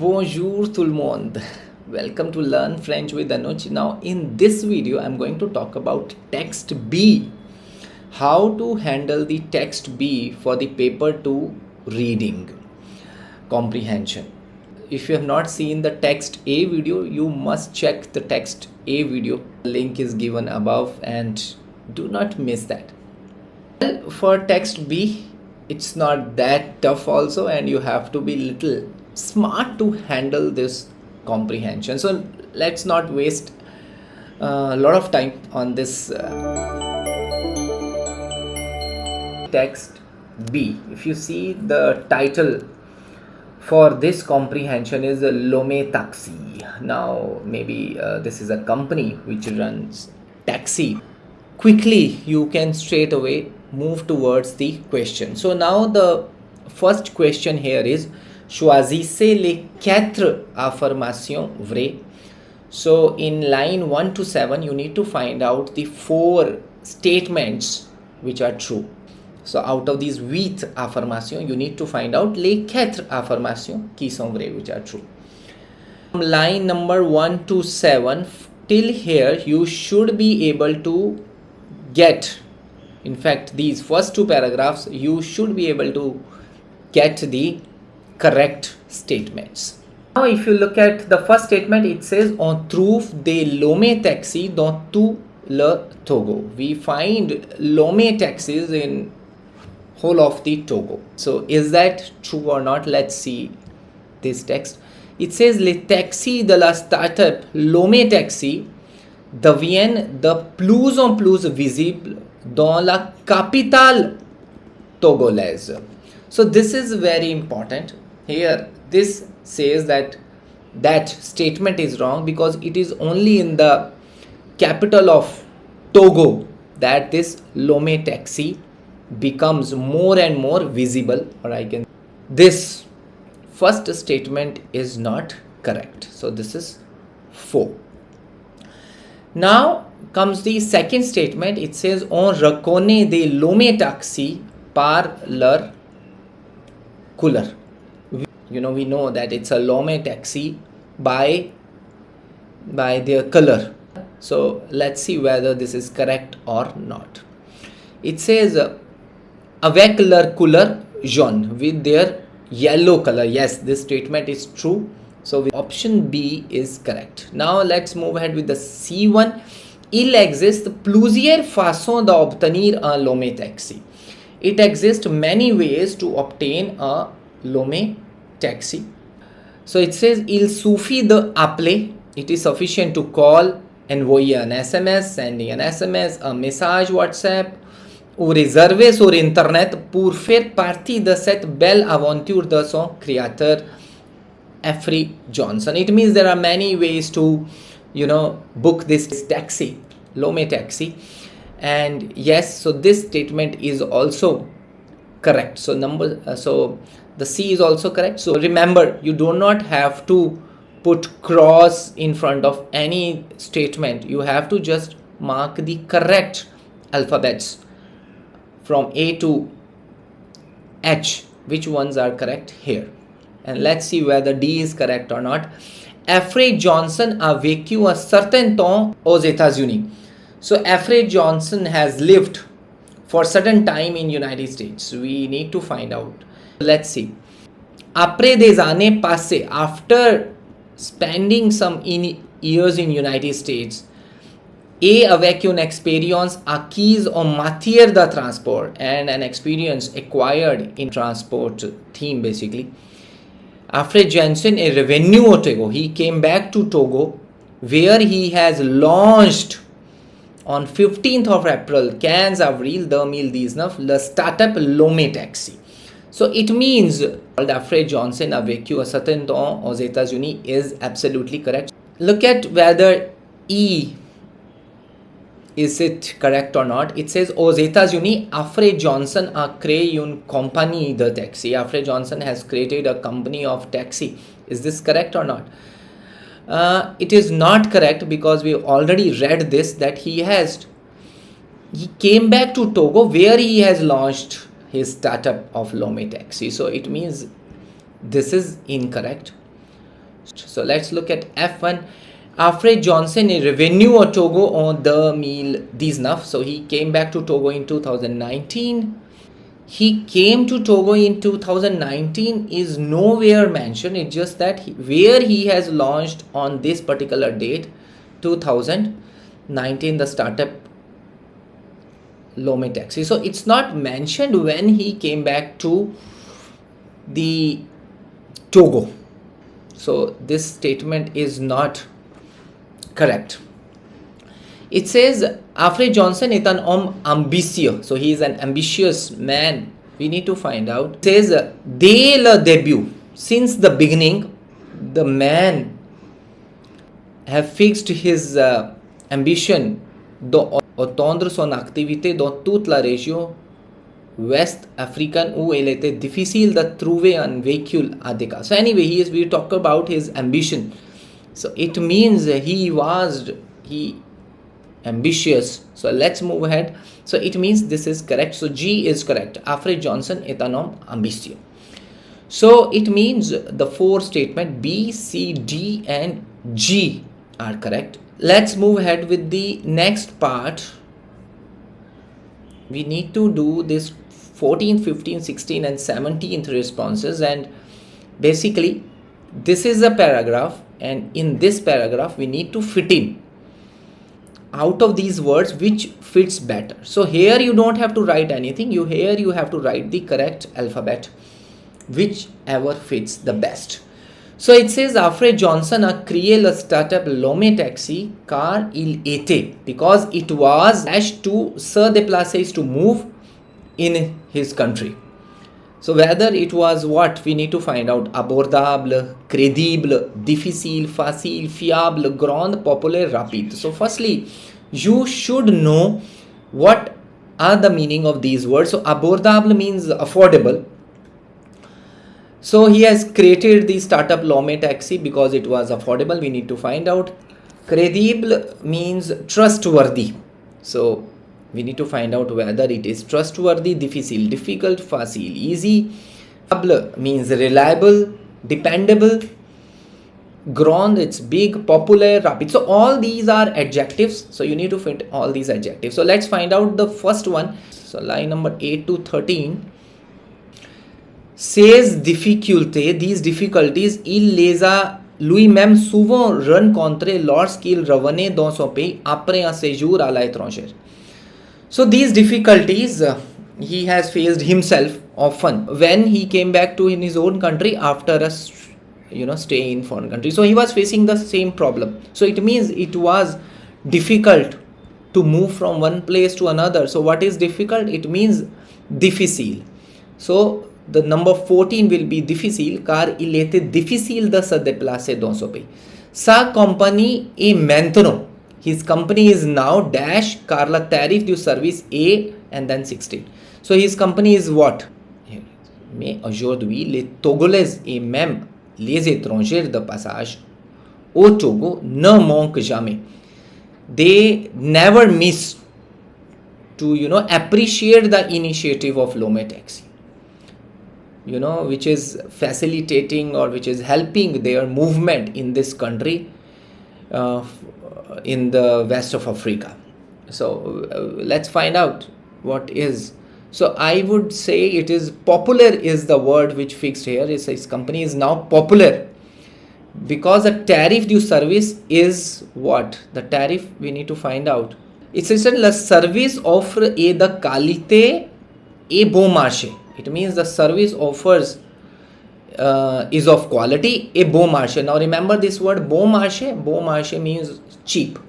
Bonjour tout le monde. Welcome to Learn French with Anuj. Now in this video I'm going to talk about text B. How to handle the text B for the paper 2 reading comprehension. If you have not seen the text A video, you must check the text A video. Link is given above and do not miss that. Well, for text B, it's not that tough also, and you have to be little smart to handle this comprehension. So let's not waste a lot of time on this text B. If you see, the title for this comprehension is Lomé Taxi. Now maybe this is a company which runs taxi. Quickly you can straight away move towards the question. So now the first question here is choisissez les 4 affirmations vraies. So in line 1 to 7 you need to find out the 4 statements which are true. So out of these 8 affirmations you need to find out les 4 affirmations qui sont vraies, which are true. From line number 1 to 7 till here you should be able to get, in fact these first 2 paragraphs you should be able to get the correct statements. Now if you look at the first statement, it says on trouve des Lomé Taxi dans tout le Togo. We find Lomé taxis in whole of the Togo. So is that true or not? Let's see this text. It says les taxis de la startup Lomé Taxi deviennent de plus en plus visibles dans la capitale togolaise. So this is very important. Here this says that statement is wrong because it is only in the capital of Togo that this Lomé Taxi becomes more and more visible, or this first statement is not correct. So this is 4. Now comes the second statement. It says on reconnaît des Lomé Taxi par leur couleur. We know that it's a Lomé Taxi by their color. So let's see whether this is correct or not. It says avec leur couleur jaune, with their yellow color. Yes, this statement is true. So option B is correct. Now let's move ahead with the C1. Il existe plusieurs façons d'obtenir un Lomé Taxi. It exists many ways to obtain a Lomé Taxi. So it says il suffit de appeler. It is sufficient to call, envoyer un SMS, sending an SMS, un message WhatsApp, ou réserver sur internet pour faire partie de cette belle aventure de son créateur Jeffrey Johnson. It means there are many ways to book this taxi, Lomé Taxi. And yes, so this statement is also correct. So the C is also correct. So remember, you do not have to put cross in front of any statement. You have to just mark the correct alphabets from A to H, which ones are correct here. And let's see whether D is correct or not. Jeffrey Johnson a vécu un certain temps aux États-Unis. So Jeffrey Johnson has lived for certain time in United States. We need to find out. Let's see. Après des années passées, after spending some years in United States, et avec une expérience acquise en matière de transport, and an experience acquired in transport theme basically, Jeffrey Johnson est revenu au Togo. He came back to Togo, where he has launched on 15th of April 15 avril 2019 le startup Lomé Taxi. So it means Jeffrey Johnson a vécu un certain temps aux États-Unis is absolutely correct. Look at whether E is it correct or not. It says aux États-Unis Jeffrey Johnson a créé une compagnie de taxi. Jeffrey Johnson has created a company of taxi. Is this correct or not? It is not correct because we already read this, that he came back to Togo where he has launched his startup of Lomé Taxi. So it means this is incorrect. So let's look at F1. Alfred Johnson est revenu au Togo en 2019. So he came back to Togo in 2019. He came to Togo in 2019 is nowhere mentioned. It's just that where he has launched on this particular date, 2019, the startup Lomé Taxi. So it's not mentioned when he came back to the Togo. So this statement is not correct. It says Alfred Johnson est un homme ambitieux. So he is an ambitious man. We need to find out. It says dès le début, since the beginning, the man have fixed his ambition d'étendre son activité dans toute la région West africaine où il était difficile de trouver un véhicule adéquat. So anyway, we talk about his ambition. So it means he ambitious. So let's move ahead. So it means this is correct. So G is correct. Alfred Johnson est un homme ambitieux. So it means the four statement B, C, D and G are correct. Let's move ahead with the next part. We need to do this 14, 15, 16 and 17th responses, and basically this is a paragraph, and in this paragraph we need to fit in out of these words which fits better. So here you don't have to write anything. You have to write the correct alphabet whichever fits the best. So it says Alfred Johnson a créé le startup Lomé Taxi car il était, because it was to se déplacer is to move in his country. So whether it was what we need to find out: abordable, crédible, difficile, facile, fiable, grand, populaire, rapide. So firstly, you should know what are the meaning of these words. So abordable means affordable. So he has created the startup Lomé Taxi because it was affordable. We need to find out. Crédible means trustworthy. So we need to find out whether it is trustworthy. Difficile, difficult. Facile, easy. Fiable means reliable, dependable. Grand, it's big. Popular, rapid. So all these are adjectives. So you need to fit all these adjectives. So let's find out the first one. So line number 8 to 13. Ces difficultés, these difficulties, il les a lui-même souvent rencontrées lorsqu'il revenait dans son pays après un séjour à l'étranger. So these difficulties he has faced himself often when he came back to in his own country after a stay in foreign country. So he was facing the same problem. So it means it was difficult to move from one place to another. So what is difficult? It means difficile. So the number 14 will be difficile car il était difficile de se déplacer dans ce pays. Sa compagnie est maintenant. His company is now dash car la tarif du service est and then 16. So his company is what? Mais aujourd'hui, les Togolais et même les étrangers de passage au Togo ne manquent jamais. They never miss to appreciate the initiative of Lomé Taxi, which is facilitating or which is helping their movement in this country in the west of Africa. So let's find out what is. So I would say it is popular is the word which fixed here. His company is now popular because the tariff du service is what? The tariff we need to find out. It says la service offre et de qualité et bon marché. It means the service offers is of quality et bon marché. Now remember this word bon marché. Bon marché means cheap,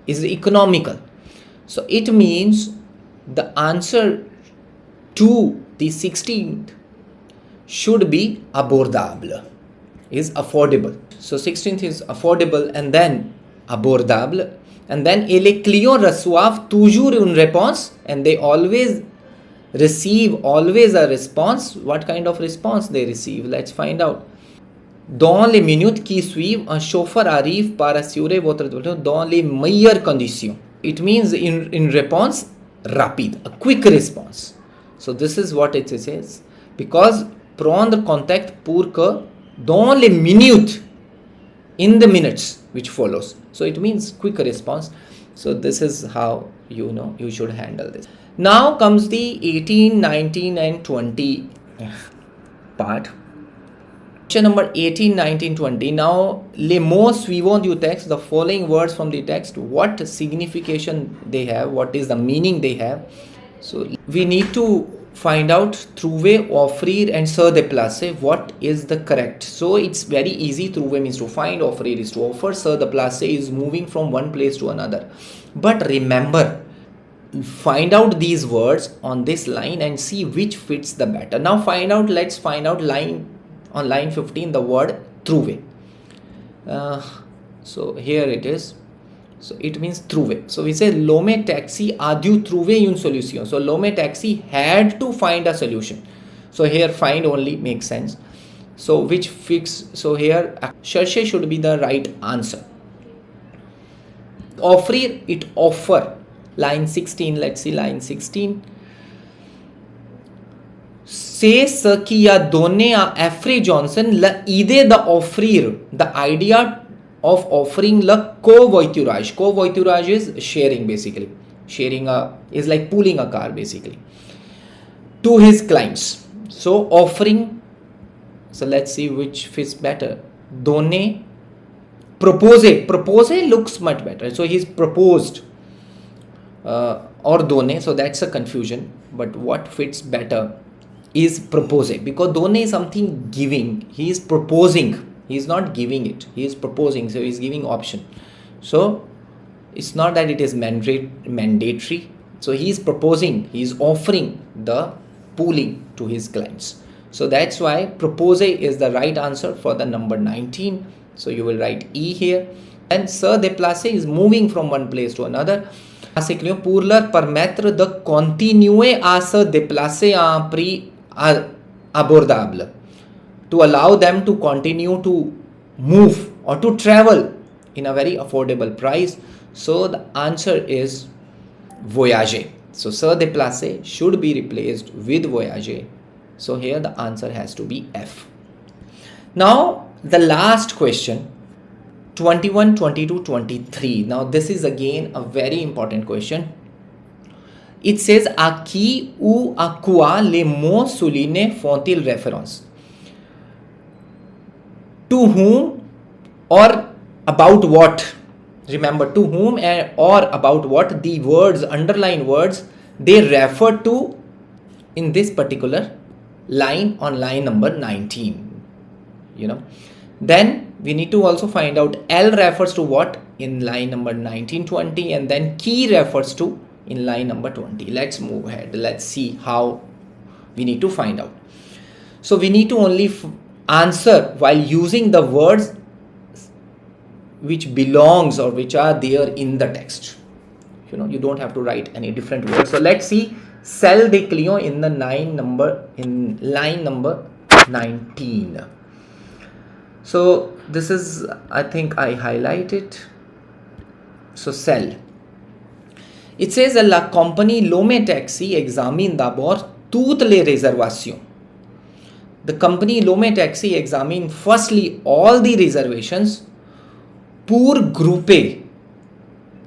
is economical. So it means the answer to the 16th should be abordable, is affordable. So 16th is affordable and then abordable, and then les clients reçoivent toujours une réponse, and they always receive a response. What kind of response they receive? Let's find out. Dans les minutes qui suivent, un chauffeur arrive par assurer votre dans les meilleures conditions. It means in response rapide, a quick response. So this is what it says, because prendre contact pour que dans les minutes in the minutes which follows. So it means quick response. So this is how you should handle this. Now comes the 18, 19 and 20 part. Question number 18, 19, 20. Now, les mots suivants du texte, the following words from the text, what signification they have, what is the meaning they have. So, we need to find out trouver, offrir and se déplacer, what is the correct. So, it's very easy. Trouver means to find, offrir is to offer, se déplacer is moving from one place to another. But remember, find out these words on this line and see which fits the better. Now, let's find out on line 15 the word trouver. So here it is. So it means trouver. So we say Lomé Taxi a dû trouver une solution. So Lomé Taxi had to find a solution. So here find only makes sense. So which fix? So here chercher should be the right answer. Offrir, it offer. Line 16, let's see line 16. C'est ce qui a donné à Effrey Johnson l'idée d'offrir, the idea of offering le covoiturage. Covoiturage is sharing basically. Sharing is like pooling a car basically. To his clients. So offering, so let's see which fits better. Donner, proposer. Proposer looks much better. So he's proposed. Or donner, so that's a confusion. But what fits better is propose, because donner is something giving. He is proposing, he is not giving it, he is proposing, so he is giving option. So it's not that it is mandatory. So he is proposing, he is offering the pooling to his clients. So that's why propose is the right answer for the number 19. So you will write E here. And se déplacer is moving from one place to another. Pour leur permettre de continuer à se déplacer à un prix abordable, to allow them to continue to move or to travel in a very affordable price. So the answer is voyager. So se déplacer should be replaced with voyager. So here the answer has to be F. Now the last question, 21, 22, 23. Now this is again a very important question. It says à qui ou à quoi les mots soulignés font-ils référence? To whom or about what? Remember, to whom or about what the words, underlined words, they refer to in this particular line on line number 19. Then we need to also find out L refers to what in line number 19, 20, and then key refers to in line number 20. Let's move ahead. Let's see how we need to find out. So we need to only answer while using the words which belongs or which are there in the text. You don't have to write any different words. So let's see cell de client in the line number 19. So this is, I think I highlighted. So cell. It says la compagnie Lomé Taxi examine d'abord toutes les réservations. The company Lomé Taxi examine firstly all the reservations pour grouper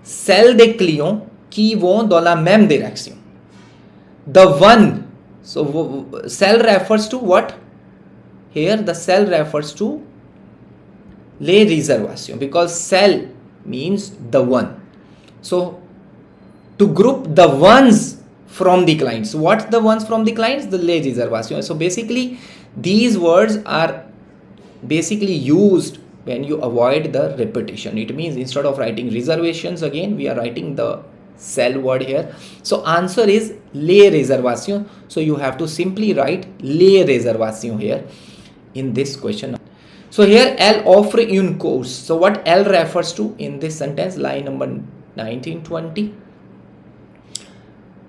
celles des clients qui vont dans la même direction. The one, so cell refers to what? Here the cell refers to les réservations, because cell means the one. So to group the ones from the clients. What's the ones from the clients? The les réservations. So basically these words are basically used when you avoid the repetition. It means instead of writing reservations again, we are writing the cell word here. So answer is les réservations. So you have to simply write les réservations here in this question. So here L offre une course. So what L refers to in this sentence, line number 19, 20.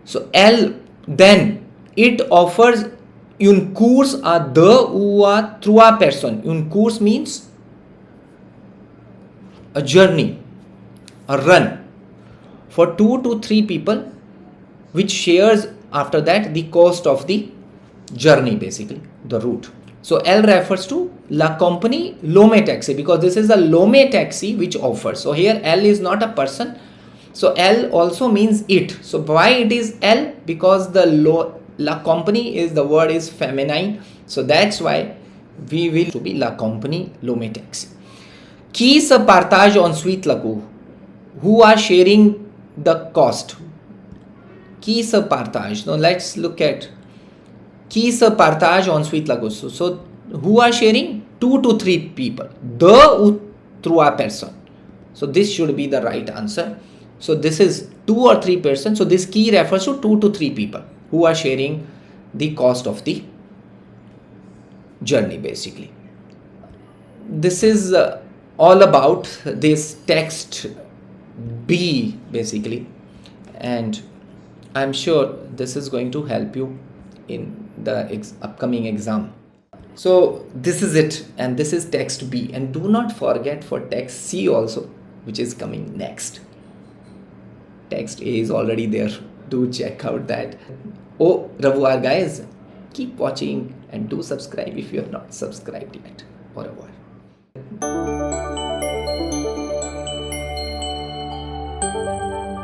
So L, then it offers une course à deux ou à trois personnes. Une course means a journey, a run for 2 to 3 people, which shares after that the cost of the journey, basically the route. So L refers to la company Lomé Taxi, because this is a Lomé Taxi which offers. So here L is not a person. So L also means it. So why it is L? Because the la company is, the word is feminine. So that's why we will to be la company Lomé Taxi. Qui se partage ensuite la cour? Who are sharing the cost? Qui se partage? Now let's look at qui se partage ensuite la cour. So who are sharing? 2 to 3 people. Deux ou trois personnes. So this should be the right answer. So this is 2 or 3 persons. So this key refers to 2 to 3 people who are sharing the cost of the journey basically. This is all about this text B basically, and I'm sure this is going to help you in the upcoming exam. So this is it, and this is text B, and do not forget for text C also, which is coming next. Text A is already there. Do check out that. Au revoir guys. Keep watching and do subscribe if you have not subscribed yet. Au revoir.